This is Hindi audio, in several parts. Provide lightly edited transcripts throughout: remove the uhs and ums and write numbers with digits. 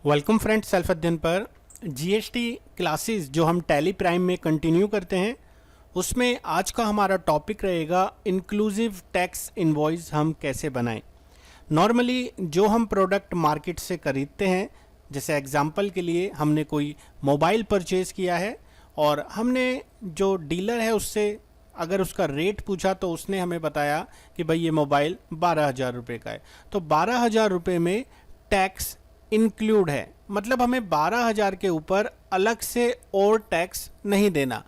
वेलकम फ्रेंड्स, सेल्फ अध्ययन पर जीएसटी क्लासेस जो हम टैली प्राइम में कंटिन्यू करते हैं उसमें आज का हमारा टॉपिक रहेगा इंक्लूसिव टैक्स इनवॉइस हम कैसे बनाएं। नॉर्मली जो हम प्रोडक्ट मार्केट से खरीदते हैं, जैसे एग्जांपल के लिए हमने कोई मोबाइल परचेज़ किया है और हमने जो डीलर है उससे अगर उसका रेट पूछा तो उसने हमें बताया कि भाई ये मोबाइल 12,000 रुपये का है, तो 12,000 रुपये में टैक्स इंक्लूड है, मतलब हमें 12,000 के ऊपर अलग से और टैक्स नहीं देना।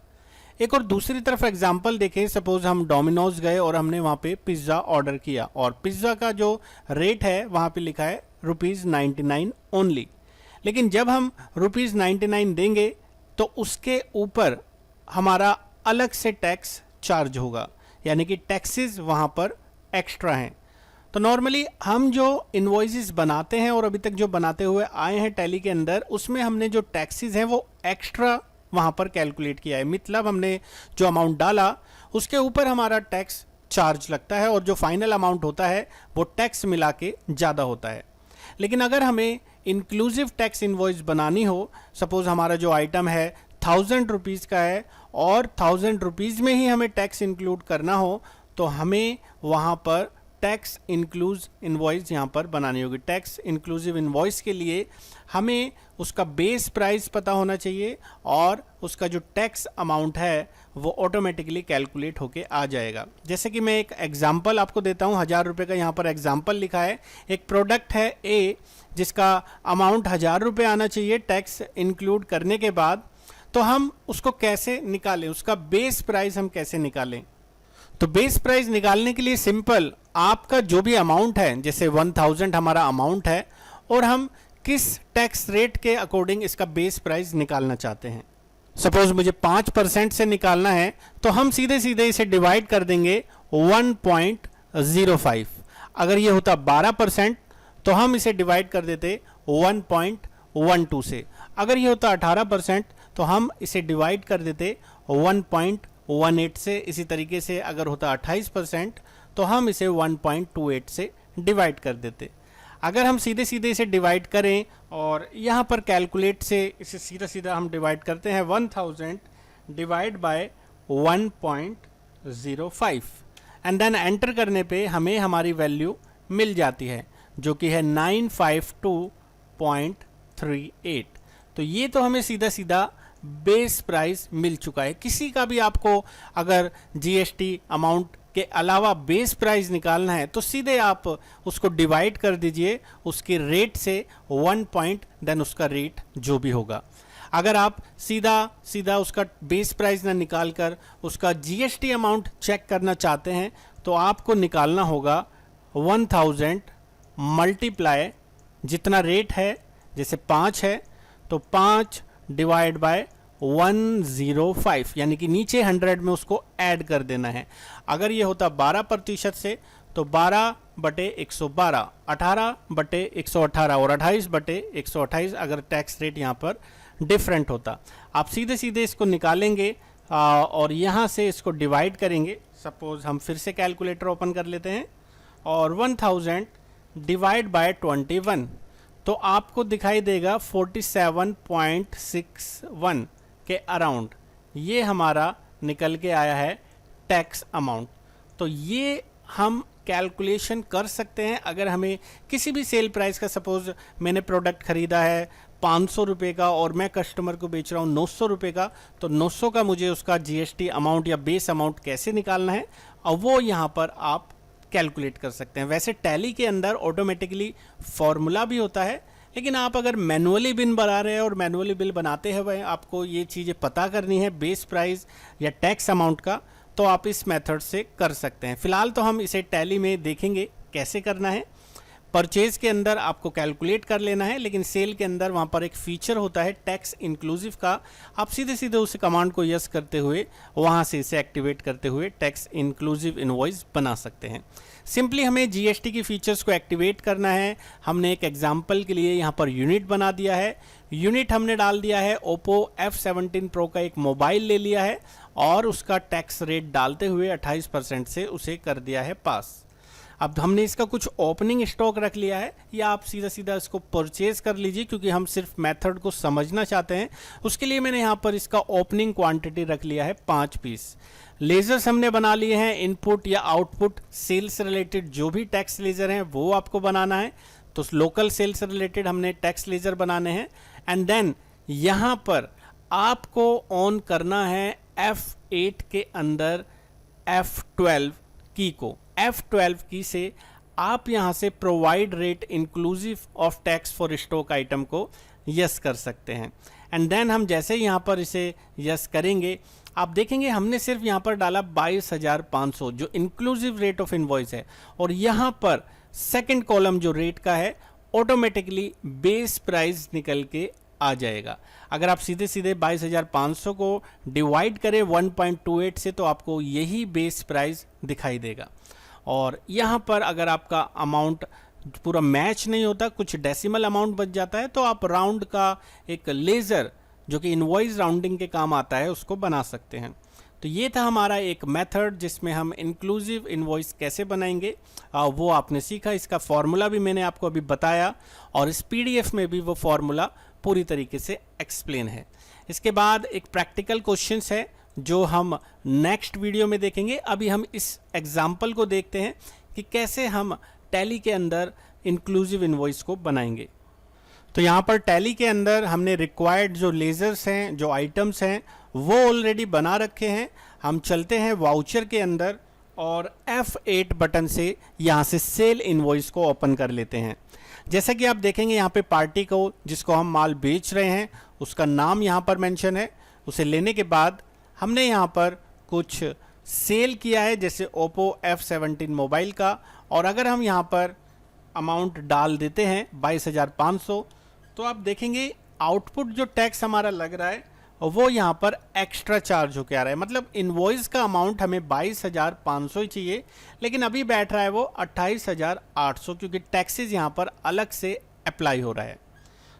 एक और दूसरी तरफ एग्जांपल देखें, सपोज हम डोमिनोज गए और हमने वहाँ पे पिज़्ज़ा ऑर्डर किया और पिज़्ज़ा का जो रेट है वहाँ पे लिखा है ₹99 ओनली, लेकिन जब हम ₹99 देंगे तो उसके ऊपर हमारा अलग से टैक्स चार्ज होगा, यानी कि टैक्सेस वहाँ पर एक्स्ट्रा हैं। तो नॉर्मली हम जो इनवॉइसेस बनाते हैं और अभी तक जो बनाते हुए आए हैं टैली के अंदर, उसमें हमने जो टैक्सेस हैं वो एक्स्ट्रा वहाँ पर कैलकुलेट किया है, मतलब हमने जो अमाउंट डाला उसके ऊपर हमारा टैक्स चार्ज लगता है और जो फाइनल अमाउंट होता है वो टैक्स मिला के ज़्यादा होता है। लेकिन अगर हमें इंक्लूसिव टैक्स इनवॉइस बनानी हो, सपोज हमारा जो आइटम है 1,000 रुपीज़ का है और 1,000 रुपीज़ में ही हमें टैक्स इंक्लूड करना हो, तो हमें वहाँ पर टैक्स इंक्लूज इनवॉइस यहाँ पर बनानी होगी। टैक्स इंक्लूसिव इनवॉइस के लिए हमें उसका बेस प्राइस पता होना चाहिए और उसका जो टैक्स अमाउंट है वो ऑटोमेटिकली कैलकुलेट होके आ जाएगा। जैसे कि मैं एक एग्जांपल आपको देता हूँ, 1,000 रुपये का यहाँ पर एग्जांपल लिखा है। एक प्रोडक्ट है ए जिसका अमाउंट 1,000 रुपये आना चाहिए टैक्स इंक्लूड करने के बाद, तो हम उसको कैसे निकालें, उसका बेस प्राइस हम कैसे निकालें। तो बेस प्राइस निकालने के लिए सिंपल, आपका जो भी अमाउंट है, जैसे 1,000 हमारा अमाउंट है और हम किस टैक्स रेट के अकॉर्डिंग इसका बेस प्राइस निकालना चाहते हैं। सपोज मुझे 5% से निकालना है तो हम सीधे सीधे इसे डिवाइड कर देंगे 1.05। अगर ये होता 12% तो हम इसे डिवाइड कर देते 1.12 से। अगर ये होता 18% तो हम इसे डिवाइड कर देते 1.18 से। इसी तरीके से अगर होता 28% तो हम इसे 1.28 से डिवाइड कर देते। अगर हम सीधे सीधे इसे डिवाइड करें और यहाँ पर कैलकुलेट से इसे सीधा सीधा हम डिवाइड करते हैं 1,000 divide by 1.05 and then enter करने पे हमें हमारी वैल्यू मिल जाती है जो कि है 952.38। तो ये तो हमें सीधा सीधा बेस प्राइस मिल चुका है। किसी का भी आपको अगर जीएसटी अमाउंट के अलावा बेस प्राइस निकालना है तो सीधे आप उसको डिवाइड कर दीजिए उसके रेट से 1 पॉइंट, देन उसका रेट जो भी होगा। अगर आप सीधा सीधा उसका बेस प्राइस ना निकाल कर उसका जीएसटी अमाउंट चेक करना चाहते हैं तो आपको निकालना होगा 1,000 मल्टीप्लाई जितना रेट है, जैसे 5 है तो 5 डिवाइड बाय 105, यानी कि नीचे 100 में उसको ऐड कर देना है। अगर ये होता 12% से तो 12/112, 18/118 और 28/128 अगर टैक्स रेट यहाँ पर डिफरेंट होता। आप सीधे सीधे इसको निकालेंगे और यहाँ से इसको डिवाइड करेंगे। सपोज हम फिर से कैलकुलेटर ओपन कर लेते हैं और 1,000 डिवाइड बाय 21 तो आपको दिखाई देगा 47.61 के अराउंड ये हमारा निकल के आया है टैक्स अमाउंट। तो ये हम कैलकुलेशन कर सकते हैं। अगर हमें किसी भी सेल प्राइस का, सपोज मैंने प्रोडक्ट ख़रीदा है 500 रुपये का और मैं कस्टमर को बेच रहा हूँ 900 रुपये का, तो 900 का मुझे उसका जीएसटी अमाउंट या बेस अमाउंट कैसे निकालना है और वो यहाँ पर आप कैलकुलेट कर सकते हैं। वैसे टैली के अंदर ऑटोमेटिकली फॉर्मूला भी होता है, लेकिन आप अगर मैनुअली बिल बना रहे हैं और मैनुअली बिल बनाते हैं वह आपको ये चीज़ें पता करनी है बेस प्राइस या टैक्स अमाउंट का, तो आप इस मेथड से कर सकते हैं। फिलहाल तो हम इसे टैली में देखेंगे कैसे करना है। परचेज के अंदर आपको कैलकुलेट कर लेना है, लेकिन सेल के अंदर वहाँ पर एक फीचर होता है टैक्स इंक्लूसिव का। आप सीधे सीधे उस कमांड को यस करते हुए वहाँ से इसे एक्टिवेट करते हुए टैक्स इंक्लूसिव इनवॉइस बना सकते हैं। सिंपली हमें जीएसटी की फीचर्स को एक्टिवेट करना है। हमने एक एग्जाम्पल के लिए यहाँ पर यूनिट बना दिया है। यूनिट हमने डाल दिया है ओप्पो F17 Pro का एक मोबाइल ले लिया है और उसका टैक्स रेट डालते हुए 28% से उसे कर दिया है पास। अब हमने इसका कुछ ओपनिंग स्टॉक रख लिया है, या आप सीधा सीधा इसको परचेज कर लीजिए, क्योंकि हम सिर्फ मेथड को समझना चाहते हैं। उसके लिए मैंने यहाँ पर इसका ओपनिंग क्वांटिटी रख लिया है 5 पीस। लेजर्स हमने बना लिए हैं, इनपुट या आउटपुट सेल्स रिलेटेड जो भी टैक्स लेजर हैं वो आपको बनाना है। तो लोकल सेल्स रिलेटेड हमने टैक्स लेजर बनाने हैं। एंड देन यहाँ पर आपको ऑन करना है F8 के अंदर F12 की को। F12 की से आप यहाँ से provide rate inclusive of tax for stock item को यस कर सकते हैं। एंड देन हम जैसे यहाँ पर इसे यस करेंगे, आप देखेंगे हमने सिर्फ यहाँ पर डाला 22,500 जो इंक्लूसिव रेट ऑफ इनवॉइस है, और यहाँ पर सेकंड कॉलम जो रेट का है ऑटोमेटिकली बेस प्राइस निकल के आ जाएगा। अगर आप सीधे सीधे 22,500 को डिवाइड करें 1.28 से तो आपको यही बेस प्राइस दिखाई देगा। और यहाँ पर अगर आपका अमाउंट पूरा मैच नहीं होता, कुछ डेसिमल अमाउंट बच जाता है, तो आप राउंड का एक लेज़र जो कि इनवॉइस राउंडिंग के काम आता है उसको बना सकते हैं। तो ये था हमारा एक मेथड जिसमें हम इंक्लूसिव इनवॉइस कैसे बनाएंगे, वो आपने सीखा। इसका फॉर्मूला भी मैंने आपको अभी बताया, और इस PDF में भी वो फॉर्मूला पूरी तरीके से एक्सप्लेन है। इसके बाद एक प्रैक्टिकल क्वेश्चंस है जो हम नेक्स्ट वीडियो में देखेंगे। अभी हम इस एग्जाम्पल को देखते हैं कि कैसे हम टैली के अंदर इंक्लूसिव इनवॉइस को बनाएंगे। तो यहाँ पर टैली के अंदर हमने रिक्वायर्ड जो लेजर्स हैं, जो आइटम्स हैं, वो ऑलरेडी बना रखे हैं। हम चलते हैं वाउचर के अंदर और F8 बटन से यहाँ से सेल इनवॉइस को ओपन कर लेते हैं। जैसा कि आप देखेंगे यहाँ पे पार्टी को जिसको हम माल बेच रहे हैं उसका नाम यहाँ पर मेंशन है। उसे लेने के बाद हमने यहाँ पर कुछ सेल किया है, जैसे Oppo F17 मोबाइल का, और अगर हम यहाँ पर अमाउंट डाल देते हैं 22,500, तो आप देखेंगे आउटपुट जो टैक्स हमारा लग रहा है वो यहाँ पर एक्स्ट्रा चार्ज होके आ रहा है। मतलब इनवॉइस का अमाउंट हमें 22,500 ही चाहिए, लेकिन अभी बैठ रहा है वो 28,800, क्योंकि टैक्सेस यहाँ पर अलग से अप्लाई हो रहा है।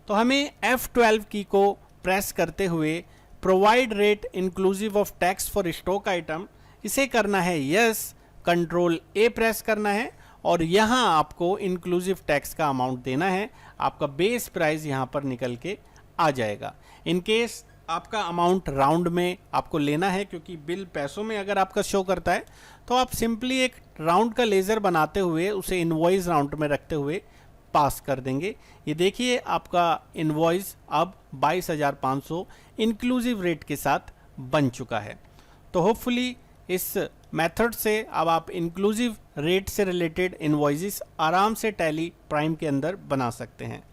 तो हमें F12 की को प्रेस करते हुए provide rate inclusive of tax for stock item, इसे करना है यस, कंट्रोल A प्रेस करना है, और यहाँ आपको इंक्लूसिव टैक्स का अमाउंट देना है। आपका बेस प्राइस यहाँ पर निकल के आ जाएगा। इन केस आपका अमाउंट राउंड में आपको लेना है, क्योंकि बिल पैसों में अगर आपका शो करता है तो आप सिंपली एक राउंड का लेज़र बनाते हुए उसे इनवॉइस राउंड में रखते हुए पास कर देंगे। ये देखिए आपका इनवॉइस अब 22,500 इंक्लूसिव रेट के साथ बन चुका है। तो होपफुली इस मेथड से अब आप इंक्लूसिव रेट से रिलेटेड इनवॉइसेस आराम से टैली प्राइम के अंदर बना सकते हैं।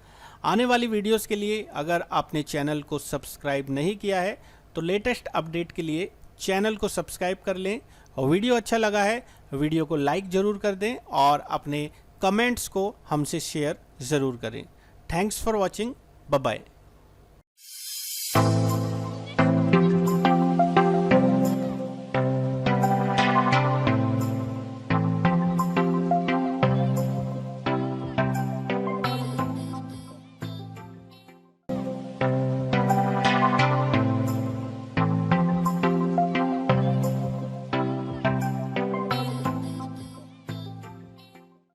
आने वाली वीडियोस के लिए अगर आपने चैनल को सब्सक्राइब नहीं किया है तो लेटेस्ट अपडेट के लिए चैनल को सब्सक्राइब कर लें, और वीडियो अच्छा लगा है वीडियो को लाइक ज़रूर कर दें और अपने कमेंट्स को हमसे शेयर ज़रूर करें। Thanks for watching, bye bye.